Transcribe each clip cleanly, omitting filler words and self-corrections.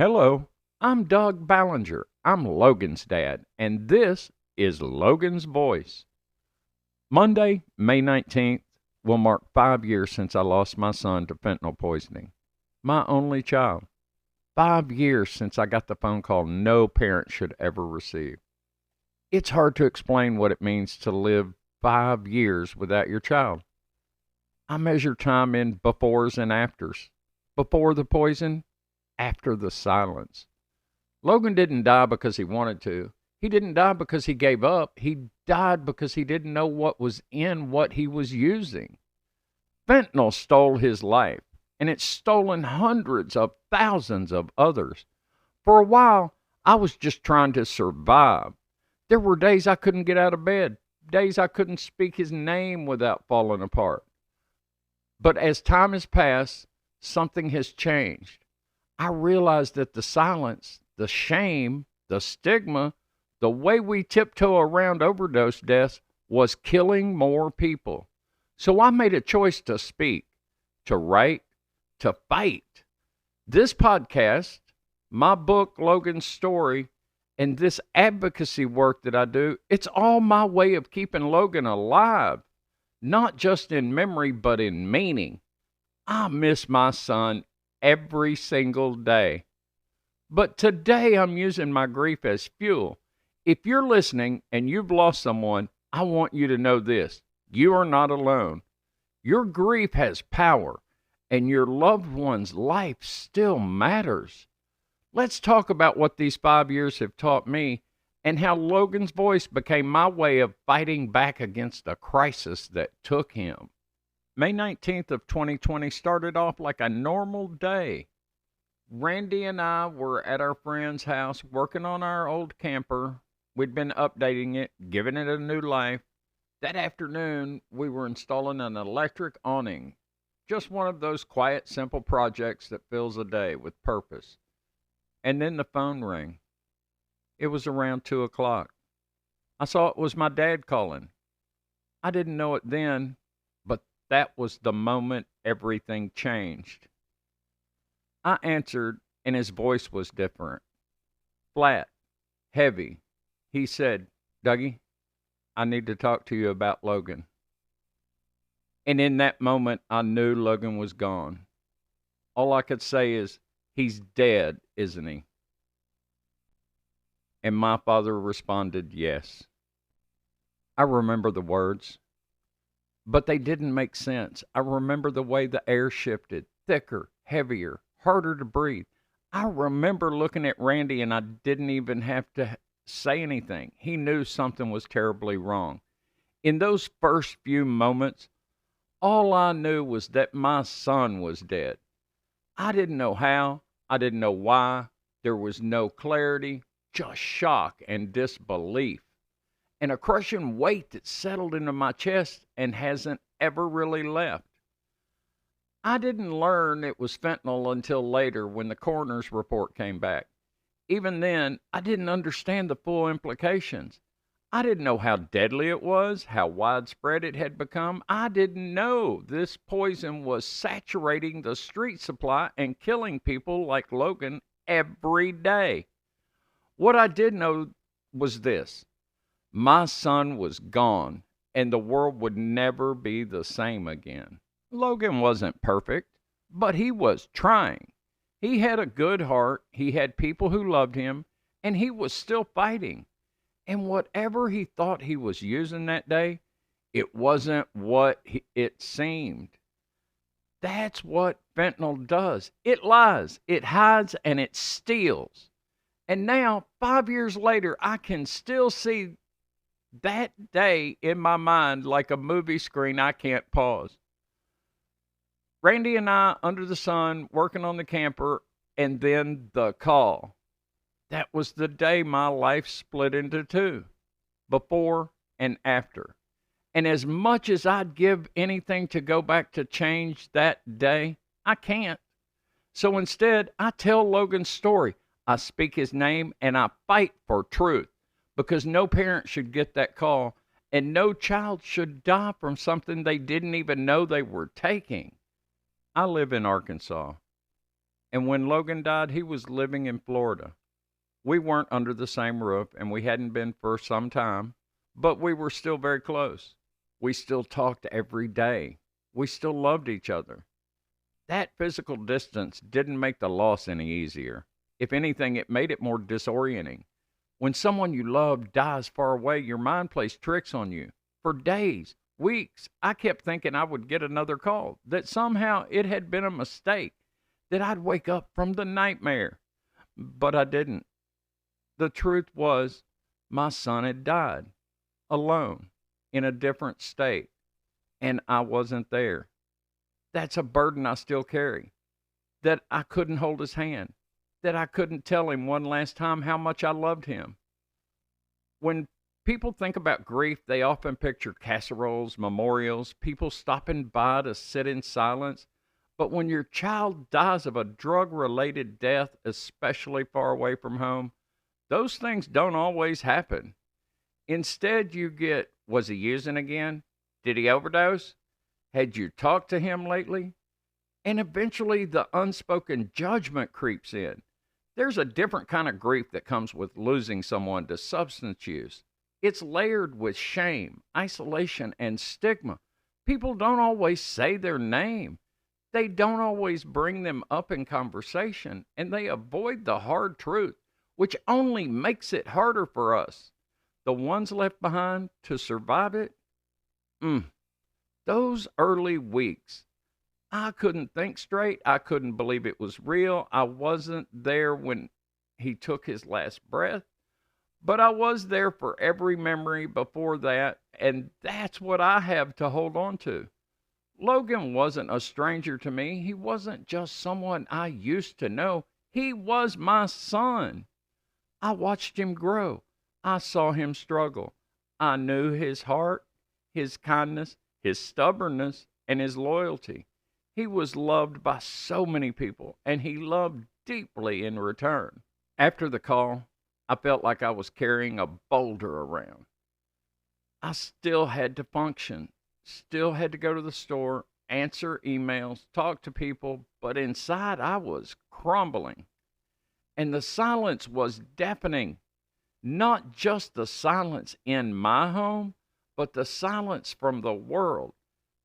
Hello, I'm Doug Ballinger. I'm Logan's dad, and this is Logan's Voice. Monday, May 19th, will mark 5 years since I lost my son to fentanyl poisoning. My only child. 5 years since I got the phone call no parent should ever receive. It's hard to explain what it means to live 5 years without your child. I measure time in befores and afters. Before the poison, after the silence. Logan didn't die because he wanted to. He didn't die because he gave up. He died because he didn't know what was in what he was using. Fentanyl stole his life, and it's stolen hundreds of thousands of others. For a while, I was just trying to survive. There were days I couldn't get out of bed, days I couldn't speak his name without falling apart. But as time has passed, something has changed. I realized that the silence, the shame, the stigma, the way we tiptoe around overdose deaths was killing more people. So I made a choice to speak, to write, to fight. This podcast, my book, Logan's Story, and this advocacy work that I do, it's all my way of keeping Logan alive, not just in memory, but in meaning. I miss my son every single day. But today I'm using my grief as fuel. If you're listening and you've lost someone, I want you to know this. You are not alone. Your grief has power, and your loved one's life still matters. Let's talk about what these 5 years have taught me and how Logan's Voice became my way of fighting back against a crisis that took him. May 19th of 2020 started off like a normal day. Randy and I were at our friend's house working on our old camper. We'd been updating it, giving it a new life. That afternoon, we were installing an electric awning. Just one of those quiet, simple projects that fills a day with purpose. And then the phone rang. It was around 2 o'clock. I saw it was my dad calling. I didn't know it then, but that was the moment everything changed. I answered, and his voice was different. Flat, heavy. He said, "Dougie, I need to talk to you about Logan." And in that moment, I knew Logan was gone. All I could say is, "He's dead, isn't he?" And my father responded, "Yes." I remember the words, but they didn't make sense. I remember the way the air shifted, thicker, heavier, harder to breathe. I remember looking at Randy and I didn't even have to say anything. He knew something was terribly wrong. In those first few moments, all I knew was that my son was dead. I didn't know how. I didn't know why. There was no clarity, just shock and disbelief, and a crushing weight that settled into my chest and hasn't ever really left. I didn't learn it was fentanyl until later when the coroner's report came back. Even then, I didn't understand the full implications. I didn't know how deadly it was, how widespread it had become. I didn't know this poison was saturating the street supply and killing people like Logan every day. What I did know was this. My son was gone, and the world would never be the same again. Logan wasn't perfect, but he was trying. He had a good heart, he had people who loved him, and he was still fighting. And whatever he thought he was using that day, it wasn't what it seemed. That's what fentanyl does. It lies, it hides, and it steals. And now, 5 years later, I can still see that day in my mind like a movie screen I can't pause. Randy and I, under the sun, working on the camper, and then the call. That was the day my life split into two, before and after. And as much as I'd give anything to go back to change that day, I can't. So instead, I tell Logan's story. I speak his name, and I fight for truth, because no parent should get that call, and no child should die from something they didn't even know they were taking. I live in Arkansas. And when Logan died, he was living in Florida. We weren't under the same roof, and we hadn't been for some time, but we were still very close. We still talked every day. We still loved each other. That physical distance didn't make the loss any easier. If anything, it made it more disorienting. When someone you love dies far away, your mind plays tricks on you. For days, weeks, I kept thinking I would get another call, that somehow it had been a mistake, that I'd wake up from the nightmare. But I didn't. The truth was, my son had died, alone, in a different state, and I wasn't there. That's a burden I still carry. That I couldn't hold his hand. That I couldn't tell him one last time how much I loved him. When people think about grief, they often picture casseroles, memorials, people stopping by to sit in silence. But when your child dies of a drug related death, especially far away from home, those things don't always happen. Instead, you get, was he using again? Did he overdose? Had you talked to him lately? And eventually the unspoken judgment creeps in. There's a different kind of grief that comes with losing someone to substance use. It's layered with shame, isolation, and stigma. People don't always say their name. They don't always bring them up in conversation, and they avoid the hard truth, which only makes it harder for us, the ones left behind, to survive it. Those early weeks, I couldn't think straight. I couldn't believe it was real. I wasn't there when he took his last breath, but I was there for every memory before that, and that's what I have to hold on to. Logan wasn't a stranger to me. He wasn't just someone I used to know. He was my son. I watched him grow. I saw him struggle. I knew his heart, his kindness, his stubbornness, and his loyalty. He was loved by so many people, and he loved deeply in return. After the call, I felt like I was carrying a boulder around. I still had to function, still had to go to the store, answer emails, talk to people, but inside I was crumbling. And the silence was deafening. Not just the silence in my home, but the silence from the world.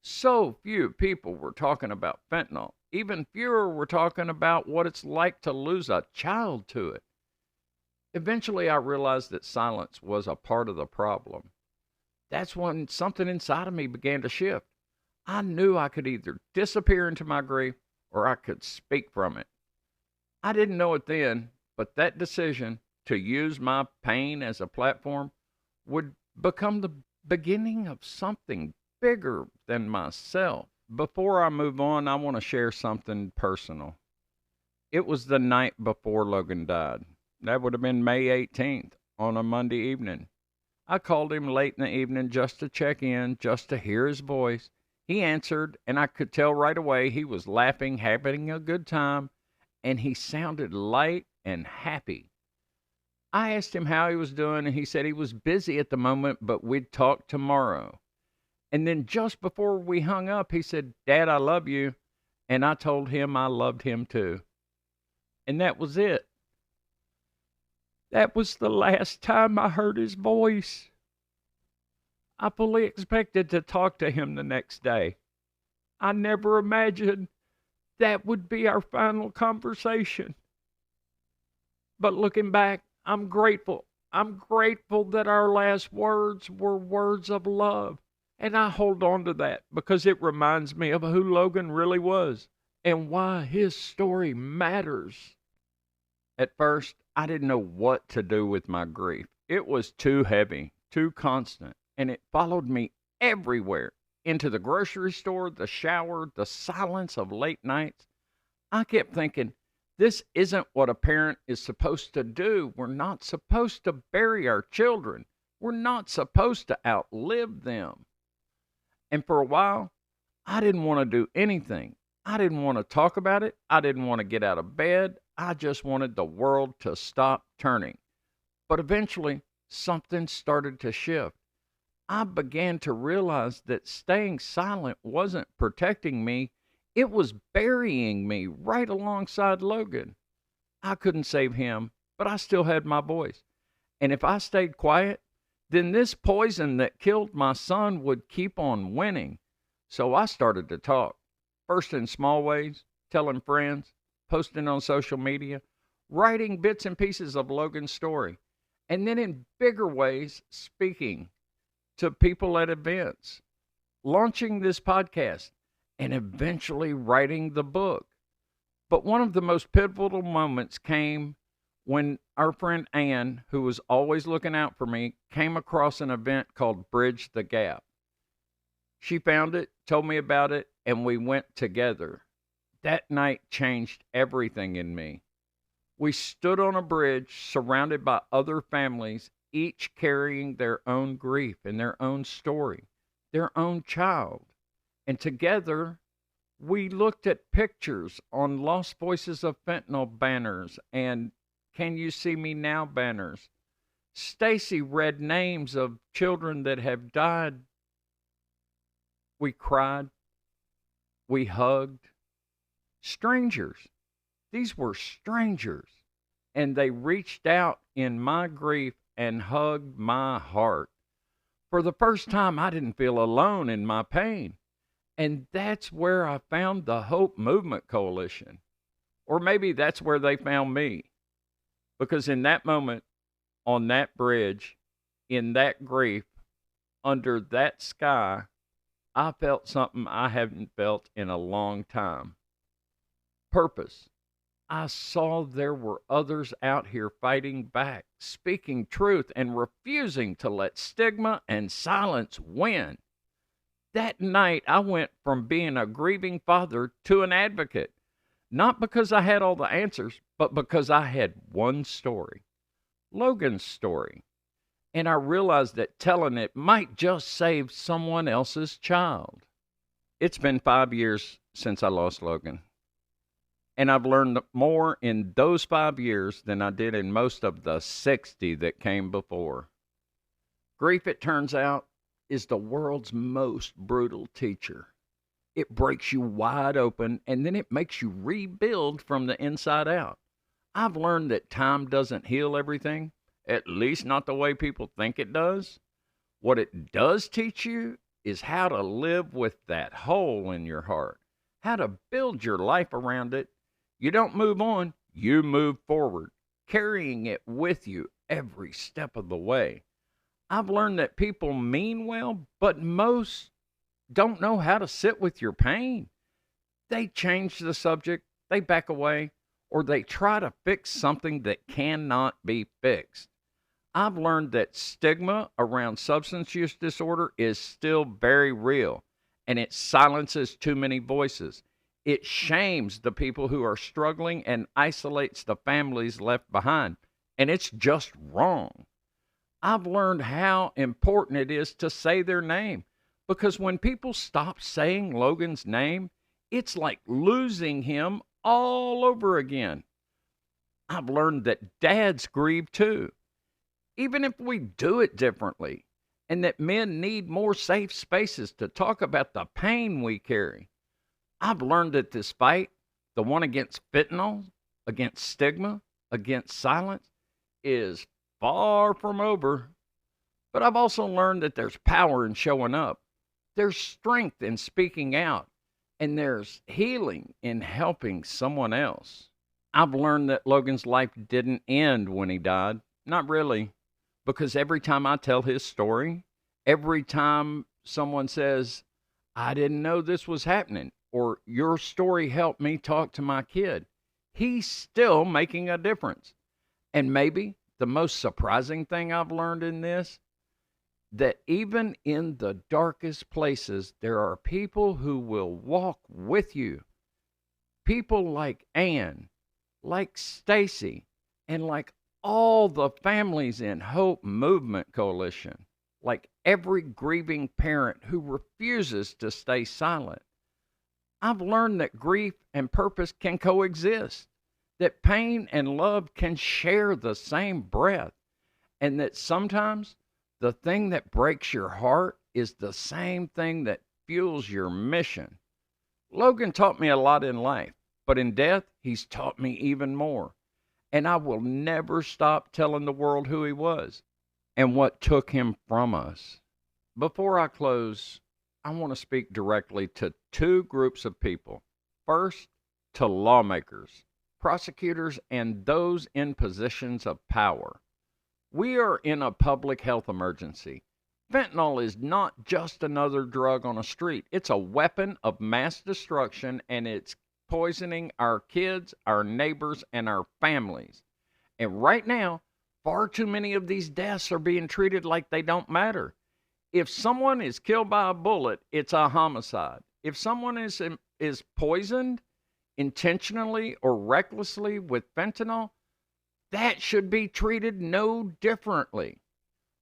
So few people were talking about fentanyl. Even fewer were talking about what it's like to lose a child to it. Eventually, I realized that silence was a part of the problem. That's when something inside of me began to shift. I knew I could either disappear into my grief or I could speak from it. I didn't know it then, but that decision to use my pain as a platform would become the beginning of something bigger than myself. Before I move on, I want to share something personal. It was the night before Logan died. That would have been May 18th on a Monday evening. I called him late in the evening just to check in, just to hear his voice. He answered, and I could tell right away he was laughing, having a good time, and he sounded light and happy. I asked him how he was doing, and he said he was busy at the moment, but we'd talk tomorrow. And then just before we hung up, he said, "Dad, I love you." And I told him I loved him too. And that was it. That was the last time I heard his voice. I fully expected to talk to him the next day. I never imagined that would be our final conversation. But looking back, I'm grateful. I'm grateful that our last words were words of love. And I hold on to that because it reminds me of who Logan really was and why his story matters. At first, I didn't know what to do with my grief. It was too heavy, too constant, and it followed me everywhere, into the grocery store, the shower, the silence of late nights. I kept thinking, this isn't what a parent is supposed to do. We're not supposed to bury our children. We're not supposed to outlive them. And for a while, I didn't want to do anything. I didn't want to talk about it. I didn't want to get out of bed. I just wanted the world to stop turning. But eventually, something started to shift. I began to realize that staying silent wasn't protecting me. It was burying me right alongside Logan. I couldn't save him, but I still had my voice. And if I stayed quiet, then this poison that killed my son would keep on winning. So I started to talk, first in small ways, telling friends, posting on social media, writing bits and pieces of Logan's story, and then in bigger ways, speaking to people at events, launching this podcast, and eventually writing the book. But one of the most pivotal moments came when our friend Ann, who was always looking out for me, came across an event called Bridge the Gap. She found it, told me about it, and we went together. That night changed everything in me. We stood on a bridge surrounded by other families, each carrying their own grief and their own story, their own child. And together, we looked at pictures on Lost Voices of Fentanyl banners and Can You See Me Now banners. Stacy read names of children that have died. We cried. We hugged. Strangers. These were strangers. And they reached out in my grief and hugged my heart. For the first time, I didn't feel alone in my pain. And that's where I found the Hope Movement Coalition. Or maybe that's where they found me. Because in that moment, on that bridge, in that grief, under that sky, I felt something I haven't felt in a long time. Purpose. I saw there were others out here fighting back, speaking truth, and refusing to let stigma and silence win. That night, I went from being a grieving father to an advocate, not because I had all the answers, but because I had one story, Logan's story. And I realized that telling it might just save someone else's child. It's been 5 years since I lost Logan. And I've learned more in those 5 years than I did in most of the 60 that came before. Grief, it turns out, is the world's most brutal teacher. It breaks you wide open, and then it makes you rebuild from the inside out. I've learned that time doesn't heal everything, at least not the way people think it does. What it does teach you is how to live with that hole in your heart, how to build your life around it. You don't move on, you move forward, carrying it with you every step of the way. I've learned that people mean well, but most don't know how to sit with your pain. They change the subject, they back away, or they try to fix something that cannot be fixed. I've learned that stigma around substance use disorder is still very real, and it silences too many voices. It shames the people who are struggling and isolates the families left behind, and it's just wrong. I've learned how important it is to say their name, because when people stop saying Logan's name, it's like losing him all over again. I've learned that dads grieve too, even if we do it differently, and that men need more safe spaces to talk about the pain we carry. I've learned that this fight, the one against fentanyl, against stigma, against silence, is far from over. But I've also learned that there's power in showing up. There's strength in speaking out. And there's healing in helping someone else. I've learned that Logan's life didn't end when he died. Not really. Because every time I tell his story, every time someone says, I didn't know this was happening, or your story helped me talk to my kid, he's still making a difference. And maybe the most surprising thing I've learned in this, that even in the darkest places, there are people who will walk with you. People like Ann, like Stacy, and like all the families in Hope Movement Coalition, like every grieving parent who refuses to stay silent. I've learned that grief and purpose can coexist, that pain and love can share the same breath, and that sometimes the thing that breaks your heart is the same thing that fuels your mission. Logan taught me a lot in life, but in death, he's taught me even more. And I will never stop telling the world who he was and what took him from us. Before I close, I want to speak directly to two groups of people. First, to lawmakers, prosecutors, and those in positions of power. We are in a public health emergency. Fentanyl is not just another drug on a street. It's a weapon of mass destruction, and it's poisoning our kids, our neighbors, and our families. And right now, far too many of these deaths are being treated like they don't matter. If someone is killed by a bullet, it's a homicide. If someone is poisoned intentionally or recklessly with fentanyl, that should be treated no differently.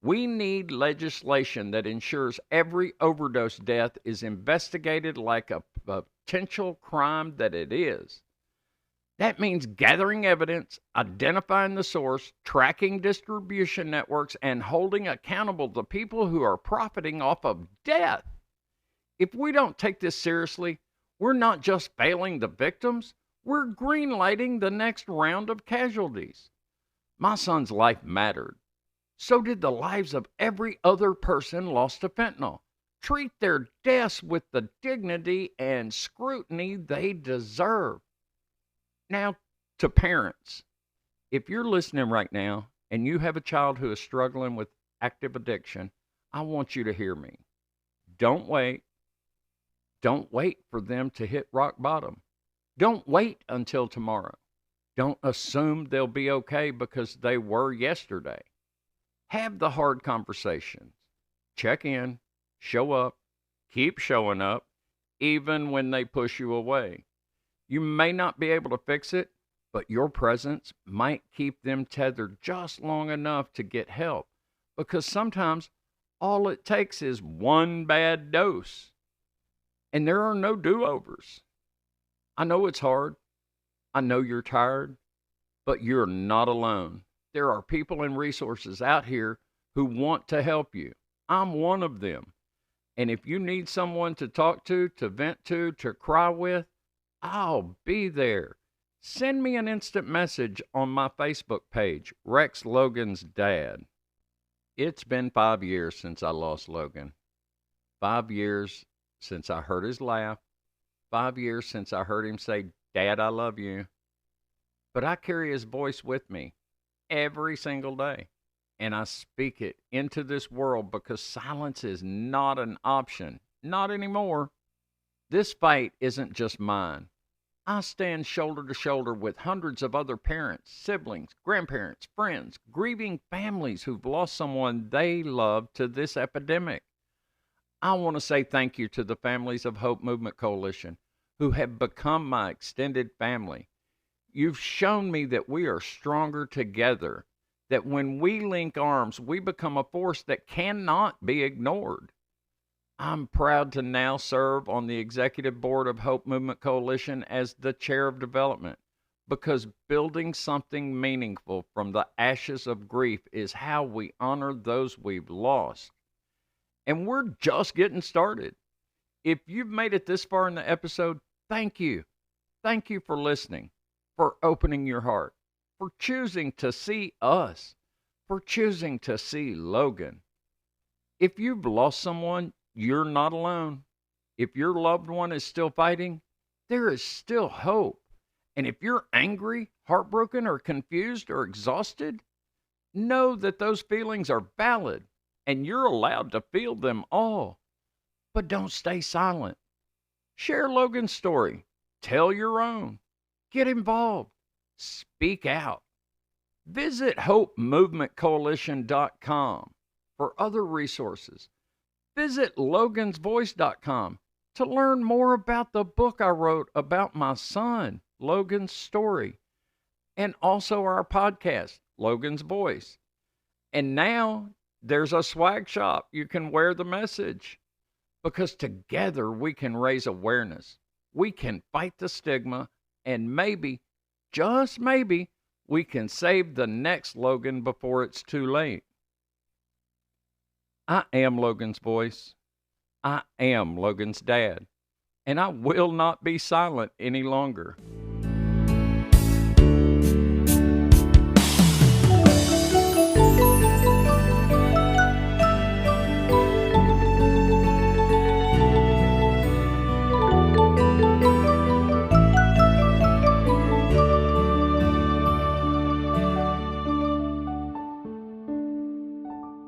We need legislation that ensures every overdose death is investigated like a potential crime that it is. That means gathering evidence, identifying the source, tracking distribution networks, and holding accountable the people who are profiting off of death. If we don't take this seriously, we're not just failing the victims, we're greenlighting the next round of casualties. My son's life mattered. So did the lives of every other person lost to fentanyl. Treat their deaths with the dignity and scrutiny they deserve. Now, to parents, if you're listening right now and you have a child who is struggling with active addiction, I want you to hear me. Don't wait. Don't wait for them to hit rock bottom. Don't wait until tomorrow. Don't assume they'll be okay because they were yesterday. Have the hard conversations. Check in, show up, keep showing up, even when they push you away. You may not be able to fix it, but your presence might keep them tethered just long enough to get help, because sometimes all it takes is one bad dose, and there are no do-overs. I know it's hard. I know you're tired, but you're not alone. There are people and resources out here who want to help you. I'm one of them. And if you need someone to talk to vent to cry with, I'll be there. Send me an instant message on my Facebook page, Rex Logan's dad. It's been 5 years since I lost Logan. 5 years since I heard his laugh. 5 years since I heard him say, "Dad, I love you." But I carry his voice with me every single day. And I speak it into this world because silence is not an option. Not anymore. This fight isn't just mine. I stand shoulder to shoulder with hundreds of other parents, siblings, grandparents, friends, grieving families who've lost someone they love to this epidemic. I want to say thank you to the families of Hope Movement Coalition who have become my extended family. You've shown me that we are stronger together, that when we link arms, we become a force that cannot be ignored. I'm proud to now serve on the executive board of Hope Movement Coalition as the chair of development, because building something meaningful from the ashes of grief is how we honor those we've lost. And we're just getting started. If you've made it this far in the episode, thank you. Thank you for listening, for opening your heart, for choosing to see us, for choosing to see Logan. If you've lost someone, you're not alone. If your loved one is still fighting, there is still hope. And if you're angry, heartbroken, or confused, or exhausted, know that those feelings are valid and you're allowed to feel them all. But don't stay silent. Share Logan's story. Tell your own. Get involved. Speak out. Visit HopeMovementCoalition.com for other resources. Visit Logan'sVoice.com to learn more about the book I wrote about my son, Logan's story, and also our podcast, Logan's Voice. And now there's a swag shop. You can wear the message, because together we can raise awareness. We can fight the stigma, and maybe, just maybe, we can save the next Logan before it's too late. I am Logan's voice. I am Logan's dad. and I will not be silent any longer.